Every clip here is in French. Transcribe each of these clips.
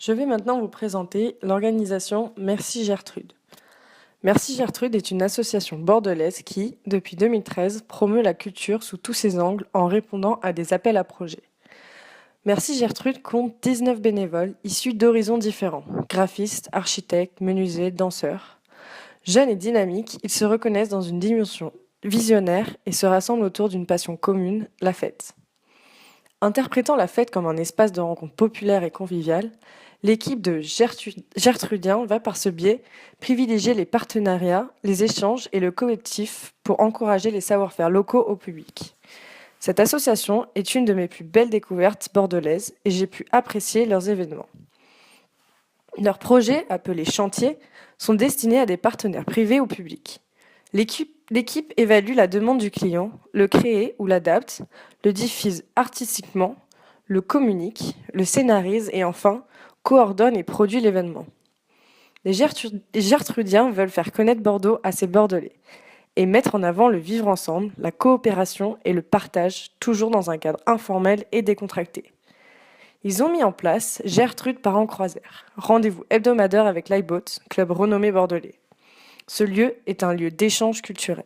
Je vais maintenant vous présenter l'organisation Merci Gertrude. Merci Gertrude est une association bordelaise qui, depuis 2013, promeut la culture sous tous ses angles en répondant à des appels à projets. Merci Gertrude compte 19 bénévoles issus d'horizons différents, graphistes, architectes, menuisiers, danseurs. Jeunes et dynamiques, ils se reconnaissent dans une dimension visionnaire et se rassemblent autour d'une passion commune, la fête. Interprétant la fête comme un espace de rencontre populaire et convivial, l'équipe de Gertrudiens va par ce biais privilégier les partenariats, les échanges et le collectif pour encourager les savoir-faire locaux au public. Cette association est une de mes plus belles découvertes bordelaises et j'ai pu apprécier leurs événements. Leurs projets, appelés chantiers, sont destinés à des partenaires privés ou publics. L'équipe évalue la demande du client, le crée ou l'adapte, le diffuse artistiquement, le communique, le scénarise et enfin coordonne et produit l'événement. Les Gertrudiens veulent faire connaître Bordeaux à ses Bordelais et mettre en avant le vivre ensemble, la coopération et le partage, toujours dans un cadre informel et décontracté. Ils ont mis en place Gertrude part en croisière, rendez-vous hebdomadaire avec l'iBoat, club renommé bordelais. Ce lieu est un lieu d'échange culturel.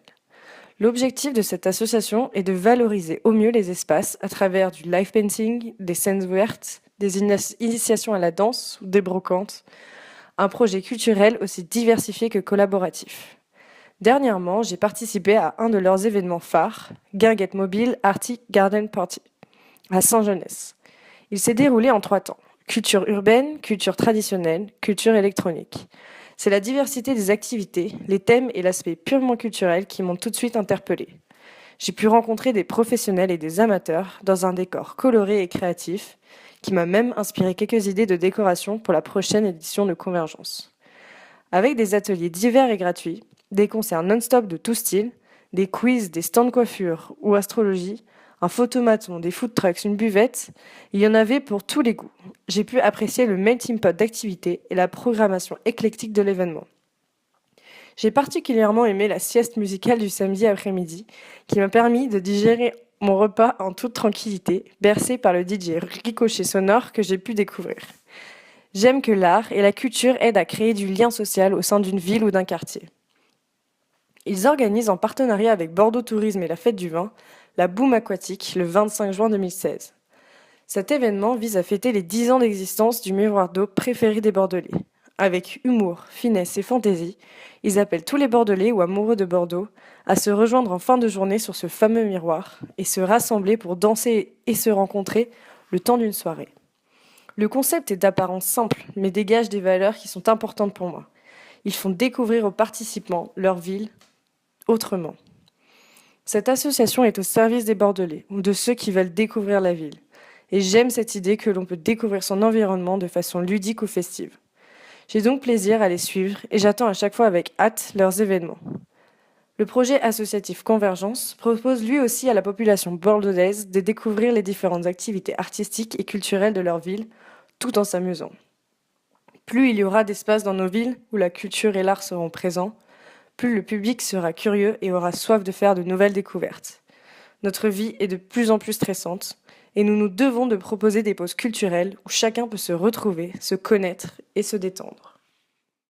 L'objectif de cette association est de valoriser au mieux les espaces à travers du live painting, des scènes ouvertes, des initiations à la danse ou des brocantes, un projet culturel aussi diversifié que collaboratif. Dernièrement, j'ai participé à un de leurs événements phares, Guinguette Mobile Arctic Garden Party, à Saint-Genès. Il s'est déroulé en 3 temps. Culture urbaine, culture traditionnelle, culture électronique. C'est la diversité des activités, les thèmes et l'aspect purement culturel qui m'ont tout de suite interpellée. J'ai pu rencontrer des professionnels et des amateurs dans un décor coloré et créatif qui m'a même inspiré quelques idées de décoration pour la prochaine édition de Convergence. Avec des ateliers divers et gratuits, des concerts non-stop de tout style, des quiz, des stands de coiffure ou astrologie, un photomaton, des food trucks, une buvette, il y en avait pour tous les goûts. J'ai pu apprécier le melting pot d'activités et la programmation éclectique de l'événement. J'ai particulièrement aimé la sieste musicale du samedi après-midi, qui m'a permis de digérer mon repas en toute tranquillité, bercé par le DJ ricochet sonore que j'ai pu découvrir. J'aime que l'art et la culture aident à créer du lien social au sein d'une ville ou d'un quartier. Ils organisent en partenariat avec Bordeaux Tourisme et la Fête du Vin la Boum Aquatique le 25 juin 2016. Cet événement vise à fêter les 10 ans d'existence du miroir d'eau préféré des Bordelais. Avec humour, finesse et fantaisie, ils appellent tous les Bordelais ou amoureux de Bordeaux à se rejoindre en fin de journée sur ce fameux miroir et se rassembler pour danser et se rencontrer le temps d'une soirée. Le concept est d'apparence simple, mais dégage des valeurs qui sont importantes pour moi. Ils font découvrir aux participants leur ville autrement. Cette association est au service des Bordelais ou de ceux qui veulent découvrir la ville. Et j'aime cette idée que l'on peut découvrir son environnement de façon ludique ou festive. J'ai donc plaisir à les suivre et j'attends à chaque fois avec hâte leurs événements. Le projet associatif Convergence propose lui aussi à la population bordelaise de découvrir les différentes activités artistiques et culturelles de leur ville, tout en s'amusant. Plus il y aura d'espaces dans nos villes où la culture et l'art seront présents, plus le public sera curieux et aura soif de faire de nouvelles découvertes. Notre vie est de plus en plus stressante et nous nous devons de proposer des pauses culturelles où chacun peut se retrouver, se connaître et se détendre.